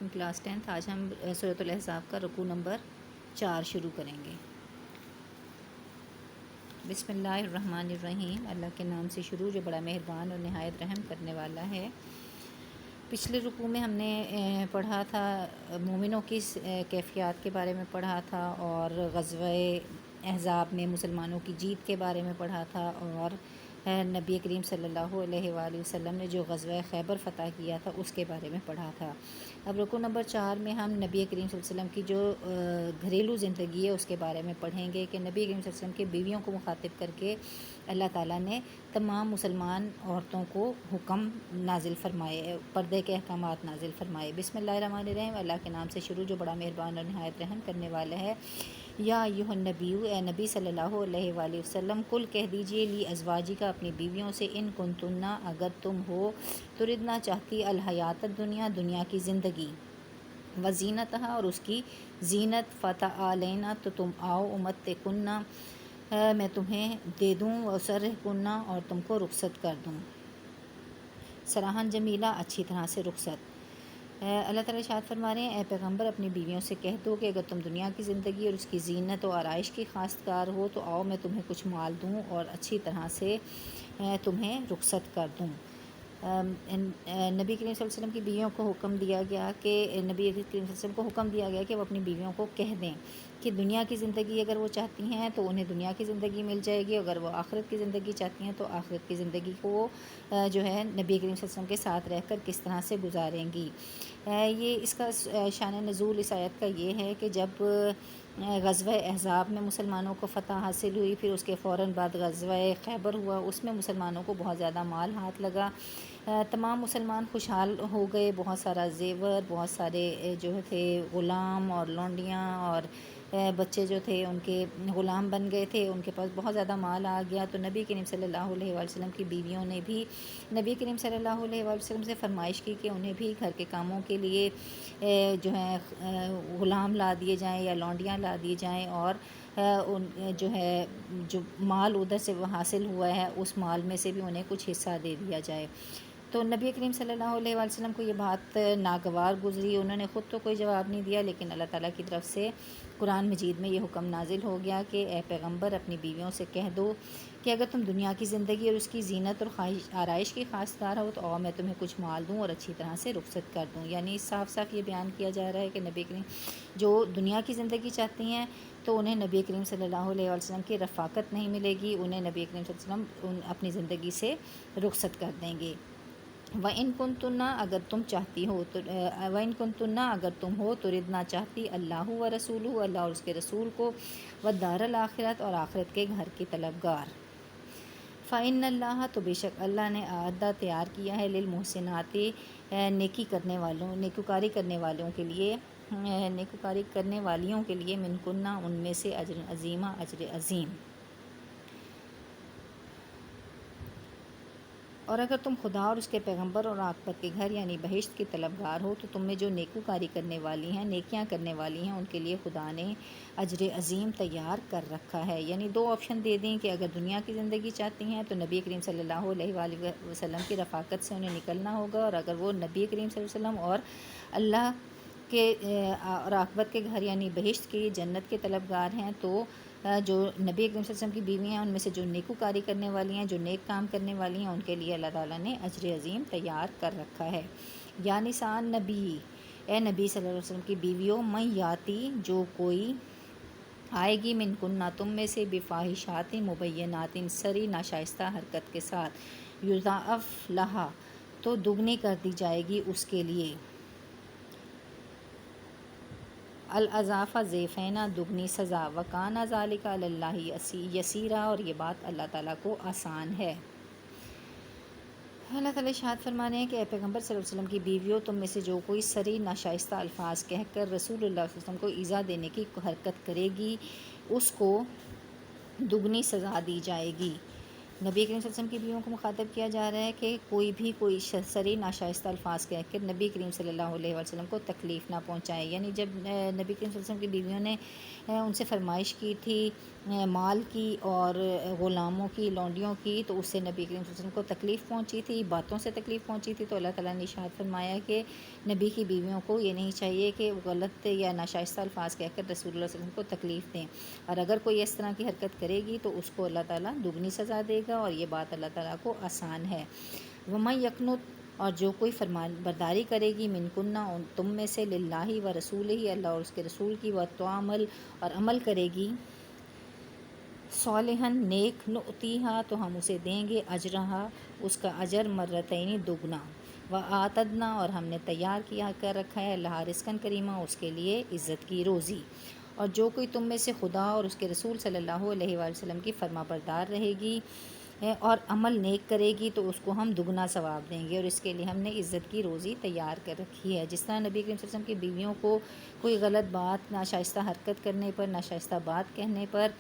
علیکم class 10th۔ آج ہم سورۃ الاحزاب کا رکوع نمبر 4 شروع کریں گے۔ بسم اللہ الرحمن الرحیم، اللہ کے نام سے شروع جو بڑا مہربان اور نہایت رحم کرنے والا ہے۔ پچھلے رکوع میں ہم نے پڑھا تھا مومنوں کی کیفیات کے بارے میں پڑھا تھا، اور غزوہ احزاب میں مسلمانوں کی جیت کے بارے میں پڑھا تھا، اور نبی کریم صلی اللہ علیہ وآلہ وسلم نے جو غزوہ خیبر فتح کیا تھا اس کے بارے میں پڑھا تھا۔ اب رکوع نمبر 4 میں ہم نبی کریم صلی اللہ علیہ وسلم کی جو گھریلو زندگی ہے اس کے بارے میں پڑھیں گے کہ نبی کریم صلی اللہ علیہ وسلم کے بیویوں کو مخاطب کر کے اللہ تعالیٰ نے تمام مسلمان عورتوں کو حکم نازل فرمائے، پردے کے احکامات نازل فرمائے۔ بسم اللہ الرحمن الرحیم، اللہ کے نام سے شروع جو بڑا مہربان اور نہایت رحم کرنے والا ہے۔ یا ایھا النبی، اے نبی صلی اللہ علیہ وآلہ وسلم، کل کہہ دیجئے لی ازواجی کا اپنی بیویوں سے، ان کنتنا اگر تم ہو، تردنا چاہتی الحیات الدنیا دنیا کی زندگی، وزینتہا اور اس کی زینت، فتعالینا تو تم آؤ، امتعکن میں تمہیں دے دوں، واسرحکن اور تم کو رخصت کر دوں، سراحً جمیلہ اچھی طرح سے رخصت۔ اللہ تعالیٰ ارشاد فرما رہے ہیں، اے پیغمبر اپنی بیویوں سے کہہ دو کہ اگر تم دنیا کی زندگی اور اس کی زینت و آرائش کی خواستگار ہو تو آؤ میں تمہیں کچھ مال دوں اور اچھی طرح سے تمہیں رخصت کر دوں۔ نبی کریم صلی اللہ علیہ وسلم کی بیویوں کو حکم دیا گیا کہ نبی کریم صلی اللہ علیہ وسلم کو حکم دیا گیا کہ وہ اپنی بیویوں کو کہہ دیں کہ دنیا کی زندگی اگر وہ چاہتی ہیں تو انہیں دنیا کی زندگی مل جائے گی، اگر وہ آخرت کی زندگی چاہتی ہیں تو آخرت کی زندگی کو وہ جو ہے نبی کریم صلی اللہ علیہ وسلم کے ساتھ رہ کر کس طرح سے گزاریں گی۔ یہ اس کا شان نزول اس آیت کا یہ ہے کہ جب غزوہ احزاب میں مسلمانوں کو فتح حاصل ہوئی، پھر اس کے فوراً بعد غزوہ خیبر ہوا، اس میں مسلمانوں کو بہت زیادہ مال ہاتھ لگا، تمام مسلمان خوشحال ہو گئے، بہت سارا زیور، بہت سارے جو تھے غلام اور لونڈیاں اور بچے جو تھے ان کے غلام بن گئے تھے، ان کے پاس بہت زیادہ مال آ گیا۔ تو نبی کریم صلی اللہ علیہ وآلہ وسلم کی بیویوں نے بھی نبی کریم صلی اللہ علیہ وآلہ وسلم سے فرمائش کی کہ انہیں بھی گھر کے کاموں کے لیے جو ہے غلام لا دیے جائیں یا لونڈیاں لا دی جائیں، اور ان جو ہے جو مال ادھر سے حاصل ہوا ہے اس مال میں سے بھی انہیں کچھ حصہ دے دیا جائے۔ تو نبی کریم صلی اللہ علیہ وآلہ وسلم کو یہ بات ناگوار گزری، انہوں نے خود تو کوئی جواب نہیں دیا، لیکن اللہ تعالیٰ کی طرف سے قرآن مجید میں یہ حکم نازل ہو گیا کہ اے پیغمبر اپنی بیویوں سے کہہ دو کہ اگر تم دنیا کی زندگی اور اس کی زینت اور آرائش کی خواستگار ہو تو آؤ میں تمہیں کچھ مال دوں اور اچھی طرح سے رخصت کر دوں۔ یعنی صاف صاف یہ بیان کیا جا رہا ہے کہ نبی کریم جو دنیا کی زندگی چاہتی ہیں تو انہیں نبی کریم صلی اللہ علیہ وسلم کی رفاقت نہیں ملے گی، انہیں نبی کریم صلی اللہ علیہ وسلم اپنی زندگی سے رخصت کر دیں گے۔ وَإِن كُنتُنَّ اگر تم چاہتی ہو تو وَإِن كُنتُنَّ اگر تم ہو تردنا چاہتی اللہ و رسولہ، اللہ اور اس کے رسول کو، والدار الآخرت اور آخرت کے گھر کی طلبگار، فَإِنَّ اللَّهَ تو بے شک اللہ نے اعدہ تیار کیا ہے للمحسنات نیکی کرنے والوں، نیکوکاری کرنے والوں کے لیے، نیکوکاری کرنے والیوں کے لیے، منکنہ ان میں سے، اجر عظیمہ اجر عظیم۔ اور اگر تم خدا اور اس کے پیغمبر اور عاقبت کے گھر یعنی بہشت کی طلبگار ہو تو تم میں جو نیکوکاری کرنے والی ہیں، نیکیاں کرنے والی ہیں، ان کے لیے خدا نے اجر عظیم تیار کر رکھا ہے۔ یعنی دو آپشن دے دیں کہ اگر دنیا کی زندگی چاہتی ہیں تو نبی کریم صلی اللہ علیہ وآلہ وسلم کی رفاقت سے انہیں نکلنا ہوگا، اور اگر وہ نبی کریم صلی اللہ علیہ وسلم اور اللہ کے اور عاقبت کے گھر یعنی بہشت کی، جنت کے طلبگار ہیں تو جو نبی کریم صلی اللہ علیہ وسلم کی بیویاں ہیں ان میں سے جو نیکوکاری کرنے والی ہیں، جو نیک کام کرنے والی ہیں، ان کے لیے اللہ تعالیٰ نے اجر عظیم تیار کر رکھا ہے۔ یا نساء نبی، اے نبی صلی اللہ علیہ وسلم کی بیویوں، من یاتی جو کوئی آئے گی، من کنہ تم میں سے، بفاحشات مبینات سری ناشائستہ حرکت کے ساتھ، یضاعف لہا تو دگنی کر دی جائے گی اس کے لیے، الاضعاف ضعفین دگنی سزا، وکان ذلک علی اللہ یسیرا اور یہ بات اللہ تعالیٰ کو آسان ہے۔ اللہ تعالیٰ ارشاد فرما رہے ہیں کہ اے پیغمبر صلی اللہ علیہ وسلم کی بیویوں، تم میں سے جو کوئی سری ناشائستہ الفاظ کہہ کر رسول اللہ صلی اللہ علیہ وسلم کو ایذا دینے کی حرکت کرے گی، اس کو دگنی سزا دی جائے گی۔ نبی کریم صلی اللہ علیہ وسلم کی بیویوں کو مخاطب کیا جا رہا ہے کہ کوئی صریح ناشائستہ الفاظ کہہ کر نبی کریم صلی اللہ علیہ وسلم کو تکلیف نہ پہنچائے. یعنی جب نبی کریم صلی اللہ علیہ وسلم کی بیویوں نے ان سے فرمائش کی تھی مال کی اور غلاموں کی، لونڈیوں کی، تو اس سے نبی کریم صلی اللہ علیہ وسلم کو تکلیف پہنچی تھی، باتوں سے تکلیف پہنچی تھی. تو اللہ تعالیٰ نے ارشاد فرمایا کہ نبی کی بیویوں کو یہ نہیں چاہیے کہ غلط یا ناشائستہ الفاظ کہہ کر رسول اللہ صلی اللہ علیہ وسلم کو تکلیف دیں، اور اگر کوئی اس طرح کی حرکت کرے گی تو اس کو اللہ تعالیٰ دگنی سزا دے گا، اور یہ بات اللہ تعالیٰ کو آسان ہے. وَمَن یقنت، اور جو کوئی فرمان برداری کرے گی، من کنہ، تم میں سے، للہ و رسولہ، اللہ اور اس کے رسول کی، وتعمل، اور عمل کرے گی، صالحاً نیک، نؤتیہا، تو ہم اسے دیں گے، اجرہا، اس کا اجر، مرتین، دگنا، وآتدنا، اور ہم نے تیار کیا کر رکھا ہے، لہا رزقاً کریما، اس کے لیے عزت کی روزی. اور جو کوئی تم میں سے خدا اور اس کے رسول صلی اللہ علیہ وآلہ وسلم کی فرما بردار رہے گی اور عمل نیک کرے گی تو اس کو ہم دگنا ثواب دیں گے، اور اس کے لیے ہم نے عزت کی روزی تیار کر رکھی ہے. جس طرح نبی کریم صلی اللہ علیہ وسلم کی بیویوں کو کوئی غلط بات، ناشائستہ حرکت کرنے پر، ناشائستہ بات کہنے پر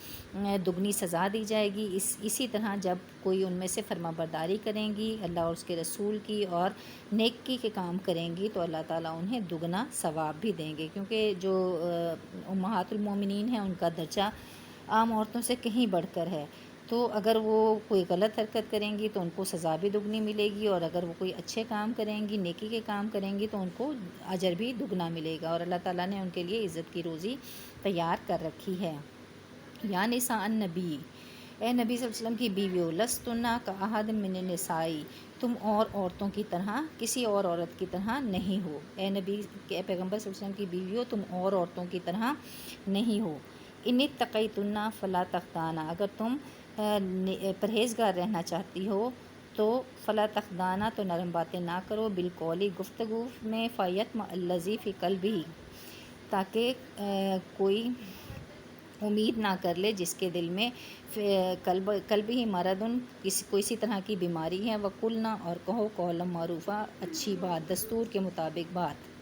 دگنی سزا دی جائے گی، اسی طرح جب کوئی ان میں سے فرما برداری کریں گی اللہ اور اس کے رسول کی اور نیکی کے کام کریں گی تو اللہ تعالیٰ انہیں دگنا ثواب بھی دیں گے. کیونکہ جو امہات المومنین ہیں ان کا درجہ عام عورتوں سے کہیں بڑھ کر ہے، تو اگر وہ کوئی غلط حرکت کریں گی تو ان کو سزا بھی دگنی ملے گی، اور اگر وہ کوئی اچھے کام کریں گی، نیکی کے کام کریں گی تو ان کو اجر بھی دگنا ملے گا، اور اللہ تعالیٰ نے ان کے لیے عزت کی روزی تیار کر رکھی ہے. یا نساء النبی، اے نبی صلی اللہ علیہ وسلم کی بیویو، لستن کاحد من النساء، تم اور عورتوں کی طرح، کسی اور عورت کی طرح نہیں ہو. اے نبی، اے پیغمبر صلی اللہ علیہ وسلم کی بیویو، تم اور عورتوں کی طرح نہیں ہو. ان اتقیتن فلا تخضعن، اگر تم پرہیزگار رہنا چاہتی ہو تو فلا تخضعن، تو نرم باتیں نہ کرو، بالقول، گفتگو میں، فیطمع الذی فی قلبہ، تاکہ کوئی امید نہ کر لے جس کے دل میں قلب ہی مردن، کسی طرح کی بیماری ہے. وقلنا، اور کہو، قولا معروفا، اچھی بات، دستور کے مطابق بات.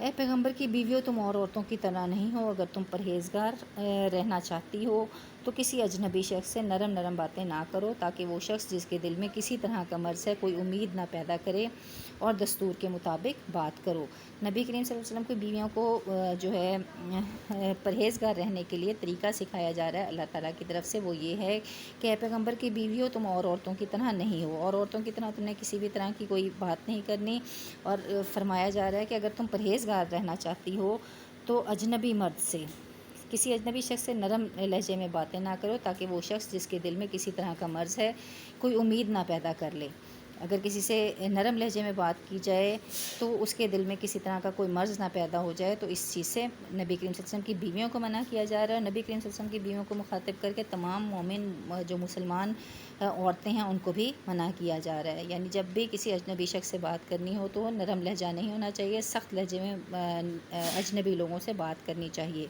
اے پیغمبر کی بیویوں، تم اور عورتوں کی طرح نہیں ہو. اگر تم پرہیزگار رہنا چاہتی ہو تو کسی اجنبی شخص سے نرم باتیں نہ کرو، تاکہ وہ شخص جس کے دل میں کسی طرح کا مرض ہے کوئی امید نہ پیدا کرے، اور دستور کے مطابق بات کرو. نبی کریم صلی اللہ علیہ وسلم کی بیویوں کو جو ہے پرہیزگار رہنے کے لیے طریقہ سکھایا جا رہا ہے اللہ تعالیٰ کی طرف سے. وہ یہ ہے کہ اے پیغمبر کی بیویوں، تم اور عورتوں کی طرح نہیں ہو، اور عورتوں کی طرح تم نے کسی بھی طرح کی کوئی بات نہیں کرنی. اور فرمایا جا رہا ہے کہ اگر تم پرہیزگار رہنا چاہتی ہو تو اجنبی مرد سے، کسی اجنبی شخص سے نرم لہجے میں باتیں نہ کرو، تاکہ وہ شخص جس کے دل میں کسی طرح کا مرض ہے کوئی امید نہ پیدا کر لے. اگر کسی سے نرم لہجے میں بات کی جائے تو اس کے دل میں کسی طرح کا کوئی مرض نہ پیدا ہو جائے، تو اس چیز سے نبی کریم صلی اللہ علیہ وسلم کی بیویوں کو منع کیا جا رہا ہے. نبی کریم صلی اللہ علیہ وسلم کی بیویوں کو مخاطب کر کے تمام مومن جو مسلمان عورتیں ہیں ان کو بھی منع کیا جا رہا ہے. یعنی جب بھی کسی اجنبی شخص سے بات کرنی ہو تو نرم لہجہ نہیں ہونا چاہیے، سخت لہجے میں اجنبی لوگوں سے بات کرنی چاہیے،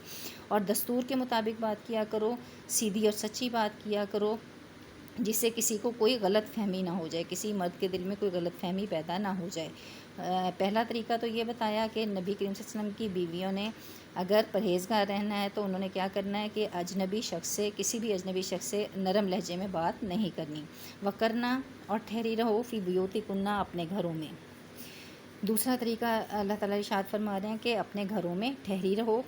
اور دستور کے مطابق بات کیا کرو، سیدھی اور سچی بات کیا کرو، جس سے کسی کو کوئی غلط فہمی نہ ہو جائے، کسی مرد کے دل میں کوئی غلط فہمی پیدا نہ ہو جائے. پہلا طریقہ تو یہ بتایا کہ نبی کریم صلی اللہ علیہ وسلم کی بیویوں نے اگر پرہیزگار رہنا ہے تو انہوں نے کیا کرنا ہے کہ اجنبی شخص سے، کسی بھی اجنبی شخص سے نرم لہجے میں بات نہیں کرنی. وقرنا، اور ٹھہری رہو، فی بیوتکن، اپنے گھروں میں. دوسرا طریقہ اللہ تعالیٰ ارشاد فرما رہے ہیں کہ اپنے گھروں میں ٹھہری رہو.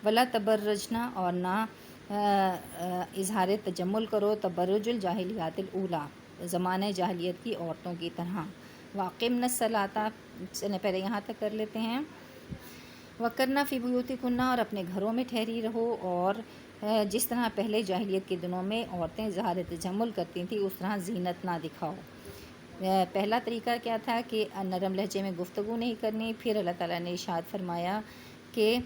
ولا تبرجن، اور نہ اظہار تجمل کرو، تبرج الجاہلیات الاولی، زمانہ جاہلیت کی عورتوں کی طرح. واقمنا الصلاۃ، چلیں پہلے یہاں تک کر لیتے ہیں. وقرنا فی بیوتکن، اور اپنے گھروں میں ٹھہری رہو، اور جس طرح پہلے جاہلیت کے دنوں میں عورتیں اظہار تجمل کرتی تھیں اس طرح زینت نہ دکھاؤ. پہلا طریقہ کیا تھا کہ نرم لہجے میں گفتگو نہیں کرنی. پھر اللہ تعالیٰ نے ارشاد فرمایا کہ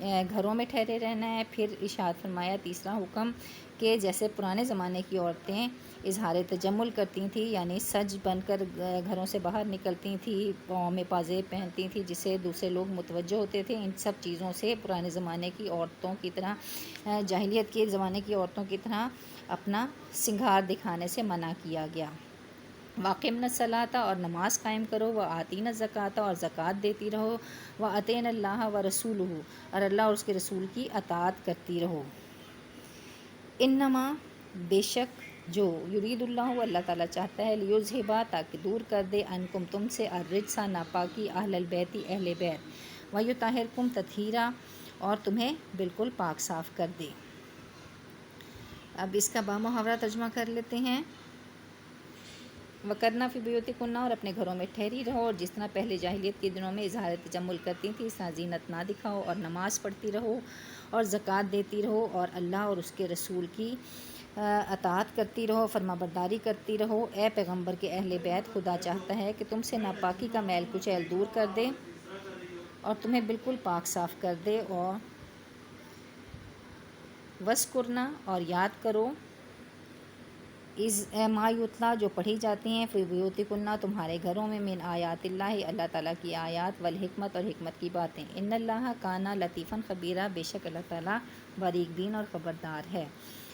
گھروں میں ٹھہرے رہنا ہے. پھر ارشاد فرمایا تیسرا حکم کہ جیسے پرانے زمانے کی عورتیں اظہار تجمل کرتی تھیں، یعنی سج بن کر گھروں سے باہر نکلتی تھیں، پاؤں میں پازیب پہنتی تھیں جس سے دوسرے لوگ متوجہ ہوتے تھے، ان سب چیزوں سے پرانے زمانے کی عورتوں کی طرح، جاہلیت کے زمانے کی عورتوں کی طرح اپنا سنگھار دکھانے سے منع کیا گیا. واقمنا الصلاۃ، اور نماز قائم کرو، وآتینا الزکوٰۃ، اور زکوٰۃ دیتی رہو، واطعنا اللہ ورسولہ، اور اللہ اور اس کے رسول کی اطاعت کرتی رہو. انما، بے شک جو یرید اللہ اللہ تعالیٰ چاہتا ہے لیذھبا تاکہ دور کر دے عنکم تم سے الرجس ناپاکی اہل البیت اہل بیت ویطہرکم تطہیرا اور تمہیں بالکل پاک صاف کر دے۔ اب اس کا بامحاورہ ترجمہ کر لیتے ہیں۔ وَقَرْنَ فِي بُیُوتِکُنَّ اور اپنے گھروں میں ٹھہری رہو، اور جس طرح پہلے جاہلیت کے دنوں میں اظہار تجمل کرتی تھی اس طرح زینت نہ دکھاؤ، اور نماز پڑھتی رہو اور زکوٰۃ دیتی رہو، اور اللہ اور اس کے رسول کی اطاعت کرتی رہو، فرما برداری کرتی رہو۔ اے پیغمبر کے اہل بیت، خدا چاہتا ہے کہ تم سے ناپاکی کا میل کچیل دور کر دے اور تمہیں بالکل پاک صاف کر دے۔ اور وَاذْکُرْنَ اور یاد کرو ما یتلیٰ جو پڑھی جاتی ہیں فی بیوتکن تمہارے گھروں میں من آیات اللہ اللہ تعالیٰ کی آیات والحکمت اور حکمت کی باتیں۔ ان اللہ کان لطیفاً خبیرا بے شک اللہ تعالیٰ باریک بین اور خبردار ہے۔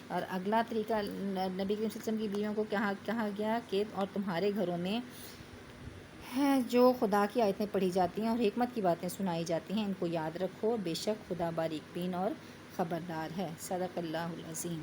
اور اگلا طریقہ نبی کریم صلی اللہ علیہ وسلم کی بیویوں کو کہا گیا کہ اور تمہارے گھروں میں جو خدا کی آیتیں پڑھی جاتی ہیں اور حکمت کی باتیں سنائی جاتی ہیں ان کو یاد رکھو، بے شک خدا باریک بین اور خبردار ہے۔ صدق اللہ العظیم۔